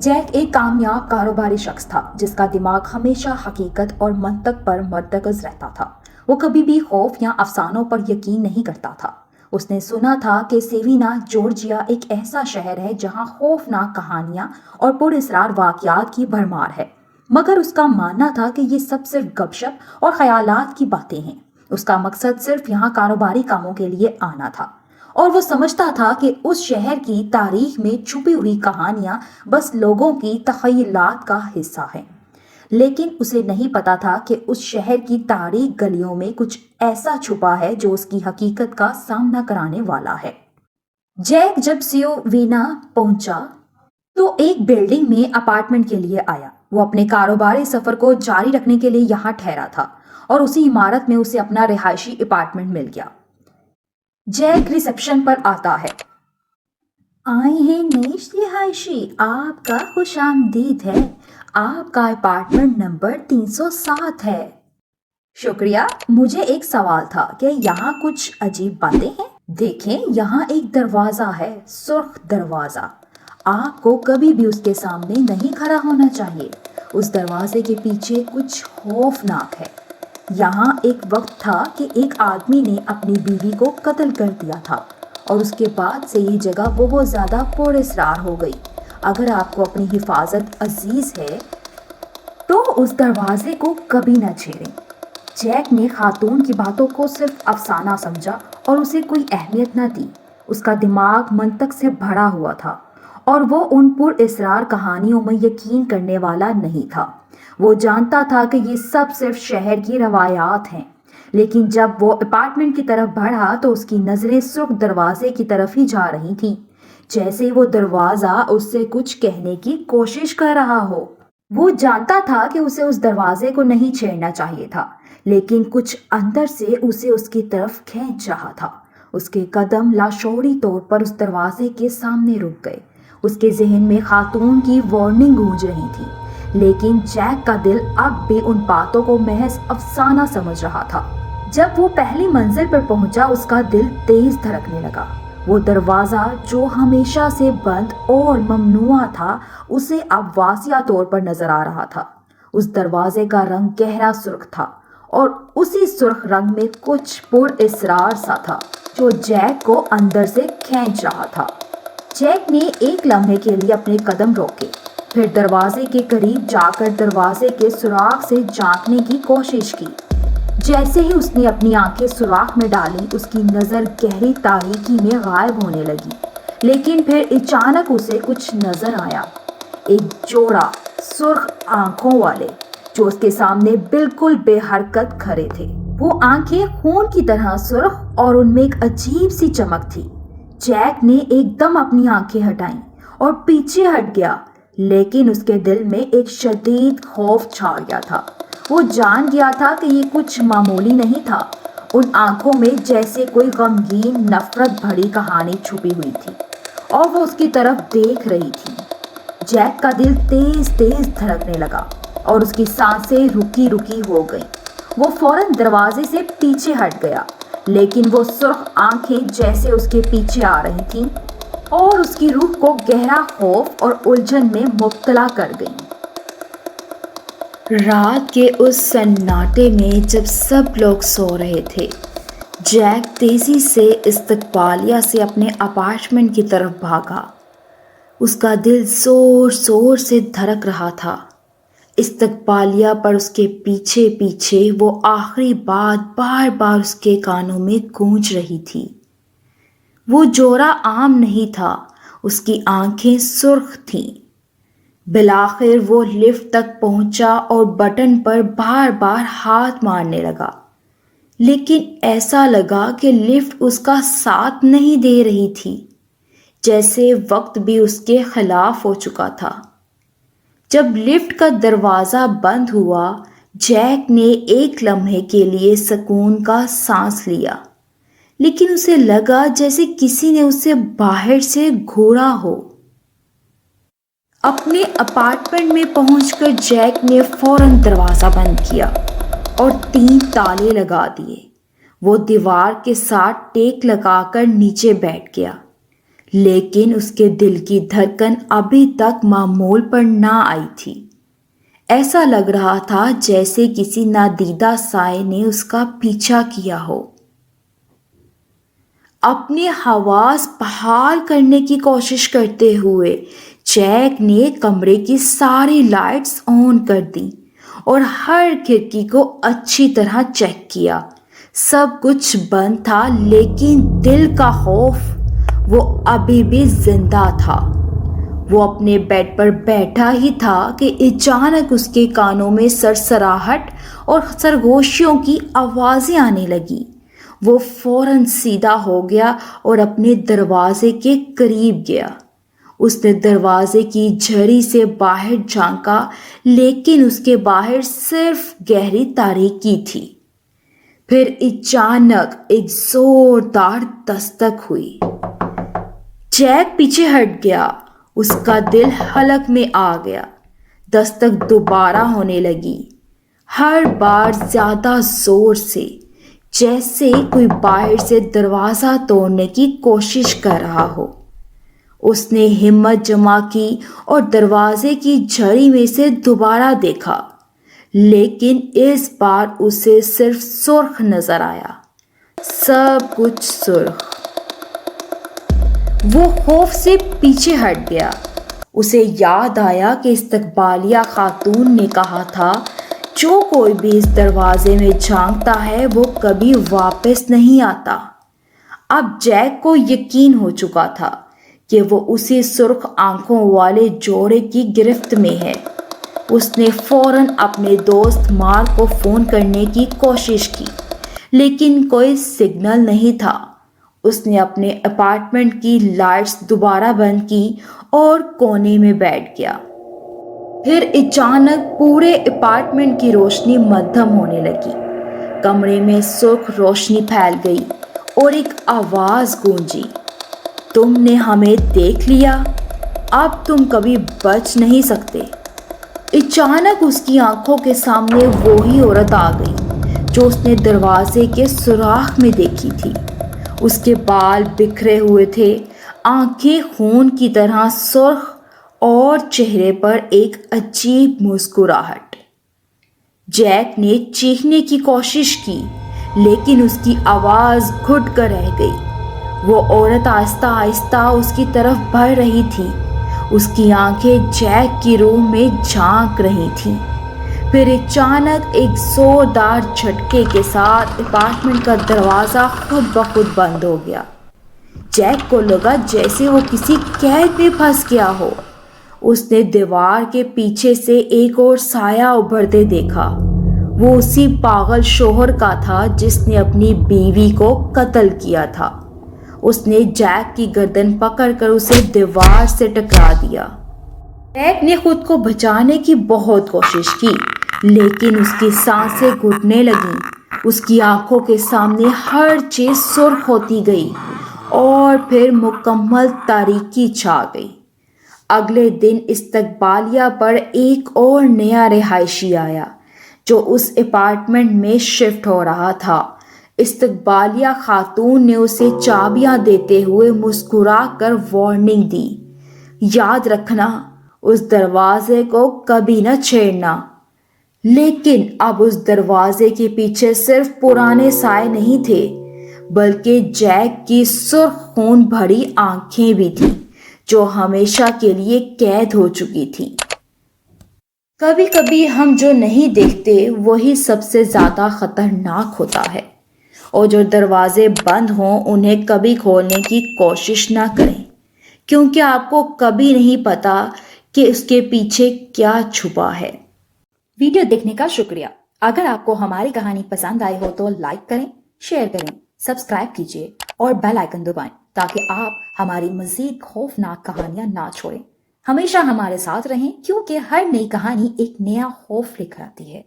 Jack एक कामयाब कारोबारी शख्स था जिसका दिमाग हमेशा हकीकत और मंतक पर मरतकज रहता था। वो कभी भी खौफ या अफसानों पर यकीन नहीं करता था। उसने सुना था कि सेविना जॉर्जिया एक ऐसा शहर है जहां खौफनाक कहानियां और पुरअसरार वाकयात की भरमार है, मगर उसका मानना था कि ये सब सिर्फ गपशप और ख्यालात की बातें हैं। उसका मकसद सिर्फ यहाँ कारोबारी कामों के लिए आना था और वो समझता था कि उस शहर की तारीख में छुपी हुई कहानियां बस लोगों की तख़य्युलात का हिस्सा हैं। लेकिन उसे नहीं पता था कि उस शहर की तारीख गलियों में कुछ ऐसा छुपा है जो उसकी हकीकत का सामना कराने वाला है। जैक जब सियोवीना पहुंचा तो एक बिल्डिंग में अपार्टमेंट के लिए आया। वो अपने कारोबारी सफर को जारी रखने के लिए यहाँ ठहरा था और उसी इमारत में उसे अपना रिहायशी अपार्टमेंट मिल गया। जैक रिसेप्शन पर आता है। आए हैं नई रिहायशी, आपका खुशामदीद है। आपका अपार्टमेंट नंबर 307 है। शुक्रिया। मुझे एक सवाल था कि यहाँ कुछ अजीब बातें हैं। देखें, यहाँ एक दरवाजा है, सुर्ख दरवाजा। आपको कभी भी उसके सामने नहीं खड़ा होना चाहिए। उस दरवाजे के पीछे कुछ खौफनाक है। यहाँ एक वक्त था कि एक आदमी ने अपनी बीवी को कत्ल कर दिया था और उसके बाद से ये जगह बहुत ज़्यादा पुरअसरार हो गई। अगर आपको अपनी हिफाजत अजीज़ है तो उस दरवाजे को कभी न छेड़ें। जैक ने खातून की बातों को सिर्फ अफसाना समझा और उसे कोई अहमियत न दी। उसका दिमाग मंतक से भरा हुआ था और वो उन पुरअसरार कहानियों में यकीन करने वाला नहीं था। वो जानता था कि ये सब सिर्फ शहर की रवायात हैं। लेकिन जब वो अपार्टमेंट की तरफ बढ़ा तो उसकी नज़रें सुर्ख दरवाजे की तरफ ही जा रही थीं, जैसे वो दरवाज़ा उससे कुछ कहने की कोशिश कर रहा हो। वो जानता था कि उसे उस दरवाजे को नहीं छेड़ना चाहिए था, लेकिन कुछ अंदर से उसे उसकी तरफ खींच रहा था। उसके कदम लाशौरी तौर पर उस दरवाजे के सामने रुक गए। उसके जहन में खातून की वार्निंग गूंज रही थी, लेकिन जैक का दिल अब भी उन बातों को महज अफसाना समझ रहा था। जब वो पहली मंजिल पर पहुंचा, उसका दिल तेज धड़कने लगा। वो दरवाजा जो हमेशा से बंद और ममनुआ था, उसे अब वासिया तौर पर नजर आ रहा था। उस दरवाजे का रंग गहरा सुर्ख था और उसी सुर्ख रंग में कुछ पुरअसरार सा था जो जैक को अंदर से खींच रहा था। जैक ने एक लम्हे के लिए अपने कदम रोके, फिर दरवाजे के करीब जाकर दरवाजे के सुराख से झांकने की कोशिश की। जैसे ही उसने अपनी आंखें सुराख में डाली, उसकी नज़र गहरी तारीकी में गायब होने लगी। लेकिन फिर अचानक उसे कुछ नजर आया, एक जोड़ा सुर्ख आंखों वाले जो उसके सामने बिल्कुल बेहरकत खड़े थे। वो आंखें खून की तरह सुर्ख और उनमें एक अजीब सी चमक थी। जैक ने एकदम अपनी आंखें हटाईं और पीछे हट गया, लेकिन उसके दिल में एक शदीद खौफ छा गया था। वो जान गया था कि ये कुछ मामूली नहीं था। उन आंखों में जैसे कोई गमगीन नफरत भरी कहानी छुपी हुई थी और वो उसकी तरफ देख रही थी। जैक का दिल तेज तेज धड़कने लगा और उसकी सांसें रुकी रुकी हो गईं। वो फौरन दरवाजे से पीछे हट गया, लेकिन वो सुर्ख आंखें जैसे उसके पीछे आ रही थीं और उसकी रूह को गहरा खौफ और उलझन में मुब्तला कर गईं। रात के उस सन्नाटे में जब सब लोग सो रहे थे, जैक तेजी से इस्तकबालिया से अपने अपार्टमेंट की तरफ भागा। उसका दिल जोर जोर से धड़क रहा था। इस्तकबालिया पर उसके पीछे पीछे वो आखिरी बात बार बार उसके कानों में गूंज रही थी। वो जोड़ा आम नहीं था, उसकी आंखें सुर्ख थीं। बिलाखिर वो लिफ्ट तक पहुंचा और बटन पर बार बार हाथ मारने लगा, लेकिन ऐसा लगा कि लिफ्ट उसका साथ नहीं दे रही थी, जैसे वक्त भी उसके खिलाफ हो चुका था। जब लिफ्ट का दरवाज़ा बंद हुआ, जैक ने एक लम्हे के लिए सुकून का सांस लिया, लेकिन उसे लगा जैसे किसी ने उसे बाहर से घूरा हो। अपने अपार्टमेंट में पहुंचकर जैक ने फौरन दरवाज़ा बंद किया और 3 ताले लगा दिए। वो दीवार के साथ टेक लगाकर नीचे बैठ गया, لیکن اس کے دل کی دھڑکن ابھی تک معمول پر نہ آئی تھی۔ ایسا لگ رہا تھا جیسے کسی نادیدہ سائے نے اس کا پیچھا کیا ہو۔ اپنے حواس بحال کرنے کی کوشش کرتے ہوئے جیک نے کمرے کی ساری لائٹس آن کر دی اور ہر کھڑکی کو اچھی طرح چیک کیا۔ سب کچھ بند تھا، لیکن دل کا خوف وہ ابھی بھی زندہ تھا۔ وہ اپنے بیڈ پر بیٹھا ہی تھا کہ اچانک اس کے کانوں میں سرسراہٹ اور سرگوشیوں کی آوازیں آنے لگی۔ وہ فوراً سیدھا ہو گیا اور اپنے دروازے کے قریب گیا۔ اس نے دروازے کی جھری سے باہر جھانکا، لیکن اس کے باہر صرف گہری تاریکی تھی۔ پھر اچانک ایک زوردار دستک ہوئی۔ جیک پیچھے ہٹ گیا، اس کا دل حلق میں آ گیا۔ دستک دوبارہ ہونے لگی، ہر بار زیادہ زور سے، جیسے کوئی باہر سے دروازہ توڑنے کی کوشش کر رہا ہو۔ اس نے ہمت جمع کی اور دروازے کی جھری میں سے دوبارہ دیکھا، لیکن اس بار اسے صرف سرخ نظر آیا، سب کچھ سرخ۔ وہ خوف سے پیچھے ہٹ گیا۔ اسے یاد آیا کہ استقبالیہ خاتون نے کہا تھا، جو کوئی بھی اس دروازے میں جھانکتا ہے وہ کبھی واپس نہیں آتا۔ اب جیک کو یقین ہو چکا تھا کہ وہ اسی سرخ آنکھوں والے جوڑے کی گرفت میں ہے۔ اس نے فوراً اپنے دوست مارک کو فون کرنے کی کوشش کی، لیکن کوئی سگنل نہیں تھا۔ اس نے اپنے اپارٹمنٹ کی لائٹس دوبارہ بند کی اور کونے میں بیٹھ گیا۔ پھر اچانک پورے اپارٹمنٹ کی روشنی مدھم ہونے لگی۔ کمرے میں سرخ روشنی پھیل گئی اور ایک آواز گونجی، تم نے ہمیں دیکھ لیا، اب تم کبھی بچ نہیں سکتے۔ اچانک اس کی آنکھوں کے سامنے وہی عورت آ گئی جو اس نے دروازے کے سوراخ میں دیکھی تھی۔ اس کے بال بکھرے ہوئے تھے، آنکھیں خون کی طرح سرخ اور چہرے پر ایک عجیب مسکراہٹ۔ جیک نے چیخنے کی کوشش کی، لیکن اس کی آواز گھٹ کر رہ گئی۔ وہ عورت آہستہ آہستہ اس کی طرف بڑھ رہی تھی، اس کی آنکھیں جیک کی روح میں جھانک رہی تھیں۔ پھر اچانک ایک زوردار جھٹکے کے ساتھ اپارٹمنٹ کا دروازہ خود بخود بند ہو گیا۔ جیک کو لگا جیسے وہ کسی قید میں پھنس گیا ہو۔ اس نے دیوار کے پیچھے سے ایک اور سایہ ابھرتے دیکھا۔ وہ اسی پاگل شوہر کا تھا جس نے اپنی بیوی کو قتل کیا تھا۔ اس نے جیک کی گردن پکڑ کر اسے دیوار سے ٹکرا دیا۔ جیک نے خود کو بچانے کی بہت کوشش کی، لیکن اس کی سانسیں گھٹنے لگیں۔ اس کی آنکھوں کے سامنے ہر چیز سرخ ہوتی گئی اور پھر مکمل تاریکی چھا گئی۔ اگلے دن استقبالیہ پر ایک اور نیا رہائشی آیا جو اس اپارٹمنٹ میں شفٹ ہو رہا تھا۔ استقبالیہ خاتون نے اسے چابیاں دیتے ہوئے مسکرا کر وارننگ دی، یاد رکھنا اس دروازے کو کبھی نہ چھیڑنا۔ لیکن اب اس دروازے کے پیچھے صرف پرانے سائے نہیں تھے، بلکہ جیک کی سرخ خون بھری آنکھیں بھی تھیں جو ہمیشہ کے لیے قید ہو چکی تھی۔ کبھی کبھی ہم جو نہیں دیکھتے وہی سب سے زیادہ خطرناک ہوتا ہے، اور جو دروازے بند ہوں انہیں کبھی کھولنے کی کوشش نہ کریں، کیونکہ آپ کو کبھی نہیں پتا کہ اس کے پیچھے کیا چھپا ہے۔ ویڈیو دیکھنے کا شکریہ۔ اگر آپ کو ہماری کہانی پسند آئی ہو تو لائک کریں، شیئر کریں، سبسکرائب کیجیے اور بیل آئیکن دبائیں تاکہ آپ ہماری مزید خوفناک کہانیاں نہ چھوڑیں۔ ہمیشہ ہمارے ساتھ رہیں کیونکہ ہر نئی کہانی ایک نیا خوف لے کر آتی ہے۔